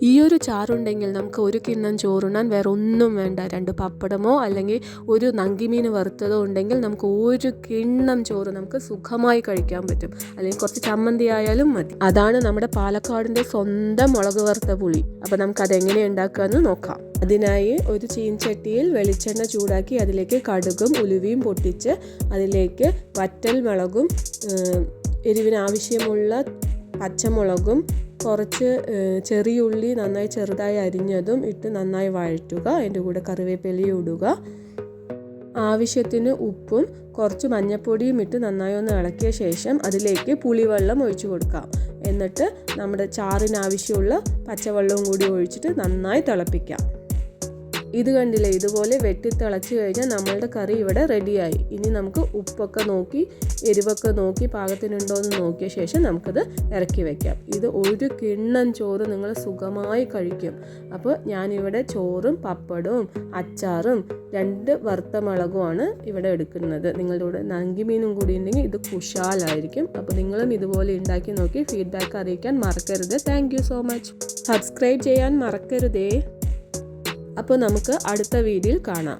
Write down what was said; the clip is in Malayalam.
ഈ ഒരു ചാറുണ്ടെങ്കിൽ നമുക്ക് ഒരു കിണ്ണം ചോറുണ്ണാൻ വേറെ ഒന്നും വേണ്ട. 2 പപ്പടമോ അല്ലെങ്കിൽ ഒരു നങ്കിമീൻ വറുത്തതോ ഉണ്ടെങ്കിൽ നമുക്ക് ഒരു കിണ്ണം ചോറ് നമുക്ക് സുഖമായി കഴിക്കാൻ പറ്റും. അല്ലെങ്കിൽ കുറച്ച് ചമ്മന്തി ആയാലും മതി. അതാണ് നമ്മുടെ പാലക്കാടിൻ്റെ സ്വന്തം മുളക് വറുത്ത പുളി. അപ്പോൾ നമുക്കതെങ്ങനെ ഉണ്ടാക്കാമെന്ന് നോക്കാം. അതിനായി ഒരു ചീൻചട്ടിയിൽ വെളിച്ചെണ്ണ ചൂടാക്കി അതിലേക്ക് കടുകും ഉലുവയും പൊട്ടിച്ച് അതിലേക്ക് വറ്റൽ മുളകും എരിവിന് ആവശ്യമുള്ള പച്ചമുളകും കുറച്ച് ചെറിയുള്ളി നന്നായി ചെറുതായി അരിഞ്ഞതും ഇട്ട് നന്നായി വഴറ്റുക. അതിൻ്റെ കൂടെ കറിവേപ്പിലയും ഇടുക. ആവശ്യത്തിന് ഉപ്പും കുറച്ച് മഞ്ഞൾപ്പൊടിയും ഇട്ട് നന്നായി ഒന്ന് ഇളക്കിയ ശേഷം അതിലേക്ക് പുളിവെള്ളം ഒഴിച്ചു കൊടുക്കാം. എന്നിട്ട് നമ്മുടെ ചാറിന് ആവശ്യമുള്ള പച്ചവെള്ളവും കൂടി ഒഴിച്ചിട്ട് നന്നായി തിളപ്പിക്കാം. ഇത് കണ്ടില്ലേ, ഇതുപോലെ വെട്ടി തിളച്ച് കഴിഞ്ഞാൽ നമ്മളുടെ കറി ഇവിടെ റെഡിയായി. ഇനി നമുക്ക് ഉപ്പൊക്കെ നോക്കി എരിവൊക്കെ നോക്കി പാകത്തിനുണ്ടോ എന്ന് നോക്കിയ ശേഷം നമുക്കത് ഇറക്കി വയ്ക്കാം. ഇത് ഒരു കിണ്ണം ചോറ് നിങ്ങൾ സുഖമായി കഴിക്കും. അപ്പോൾ ഞാനിവിടെ ചോറും പപ്പടവും അച്ചാറും 2 വറുത്ത മുളകുമാണ് ഇവിടെ എടുക്കുന്നത്. നിങ്ങളുടെ കൂടെ നങ്കിമീനും കൂടി ഉണ്ടെങ്കിൽ ഇത് കുശാലായിരിക്കും. അപ്പോൾ നിങ്ങളും ഇതുപോലെ ഉണ്ടാക്കി നോക്കി ഫീഡ്ബാക്ക് അറിയിക്കാൻ മറക്കരുത്. Thank you so much. Subscribe ചെയ്യാൻ മറക്കരുതേ. അപ്പോൾ നമുക്ക് അടുത്ത വീഡിയോയിൽ കാണാം.